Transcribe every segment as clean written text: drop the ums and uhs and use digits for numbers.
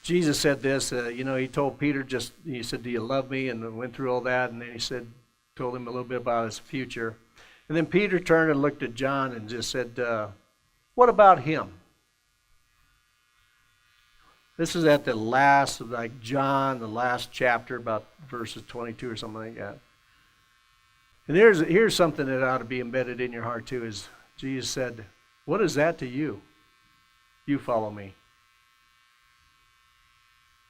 Jesus said this, he told Peter he said, do you love me? And went through all that, and then told him a little bit about his future. And then Peter turned and looked at John and just said, what about him? This is at the last, like John, the last chapter, about verses 22 or something like that. And here's something that ought to be embedded in your heart too, is Jesus said, what is that to you? You follow me.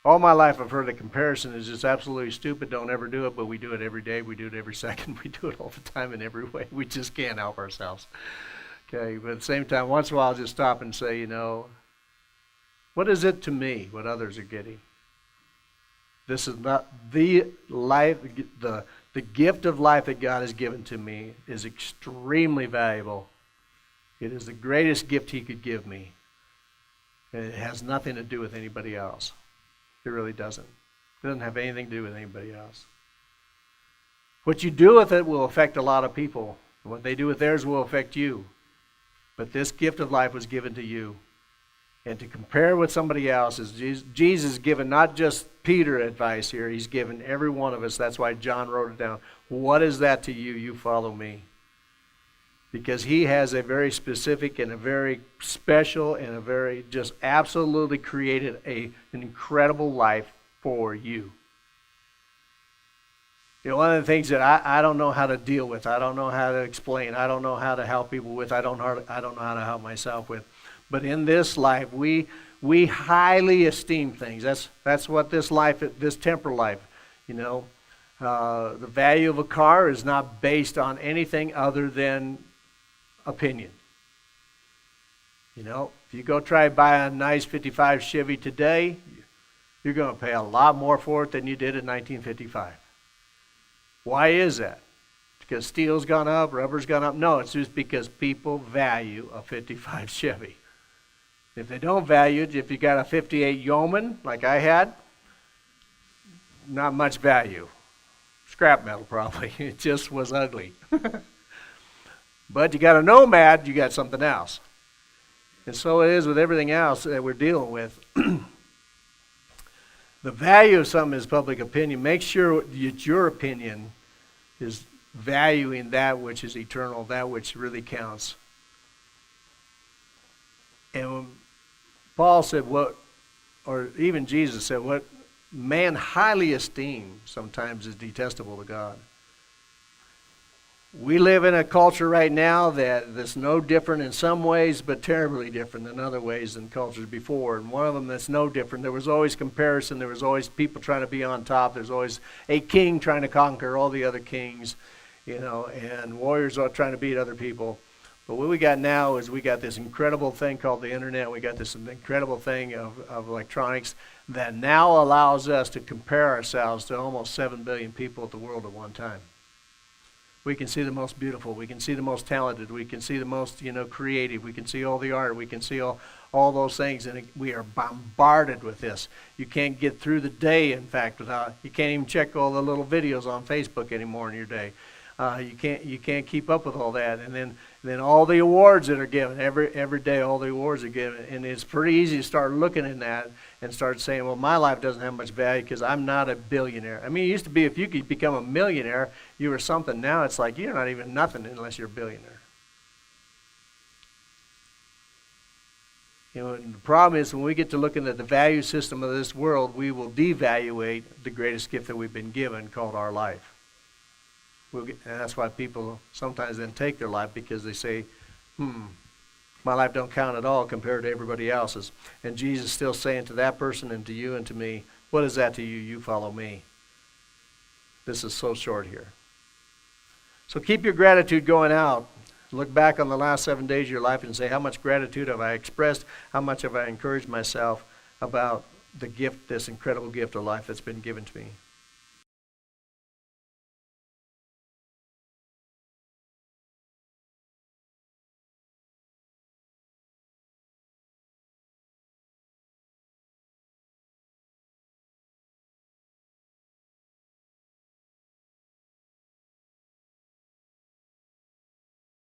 All my life I've heard the comparison is just absolutely stupid, don't ever do it, but we do it every day, we do it every second, we do it all the time in every way. We just can't help ourselves. Okay, but at the same time, once in a while I'll just stop and say, what is it to me, what others are getting? This is not the life, the gift of life that God has given to me is extremely valuable. It is the greatest gift He could give me. And it has nothing to do with anybody else. It really doesn't. It doesn't have anything to do with anybody else. What you do with it will affect a lot of people. What they do with theirs will affect you. But this gift of life was given to you. And to compare with somebody else is Jesus is given not just Peter advice here. He's given every one of us. That's why John wrote it down. What is that to you? You follow me. Because He has a very specific and a very special and a very just absolutely created an incredible life for you. One of the things that I don't know how to deal with, I don't know how to explain, I don't know how to help people with, I don't know how to help myself with. But in this life, we highly esteem things. That's what this life, this temporal life, the value of a car is not based on anything other than opinion. If you go try to buy a nice 55 Chevy today, you're going to pay a lot more for it than you did in 1955. Why is that? Because steel's gone up, rubber's gone up? No, it's just because people value a 55 Chevy. If they don't value it, if you got a 58 Yeoman like I had, not much value. Scrap metal probably. It just was ugly. But you got a Nomad, you got something else. And so it is with everything else that we're dealing with. The value of something is public opinion. Make sure that your opinion is valuing that which is eternal, that which really counts. And when Paul said or even Jesus said, what man highly esteems sometimes is detestable to God. We live in a culture right now that's no different in some ways, but terribly different in other ways than cultures before. And one of them that's no different. There was always comparison. There was always people trying to be on top. There's always a king trying to conquer all the other kings, and warriors are trying to beat other people. But what we got now is we got this incredible thing called the internet. We got this incredible thing of electronics that now allows us to compare ourselves to almost 7 billion people in the world at one time. We can see the most beautiful. We can see the most talented. We can see the most, creative. We can see all the art. We can see all those things, and we are bombarded with this. You can't get through the day, in fact, you can't even check all the little videos on Facebook anymore in your day. You can't keep up with all that, and then all the awards that are given every day, all the awards are given, and it's pretty easy to start looking at that and start saying, well, my life doesn't have much value because I'm not a billionaire. I mean, it used to be if you could become a millionaire, you were something. Now it's like you're not even nothing unless you're a billionaire. And the problem is when we get to looking at the value system of this world, we will devaluate the greatest gift that we've been given, called our life. And that's why people sometimes then take their life, because they say, my life don't count at all compared to everybody else's. And Jesus is still saying to that person and to you and to me, what is that to you? You follow me. This is so short here. So keep your gratitude going out. Look back on the last 7 days of your life and say, how much gratitude have I expressed? How much have I encouraged myself about the gift, this incredible gift of life that's been given to me?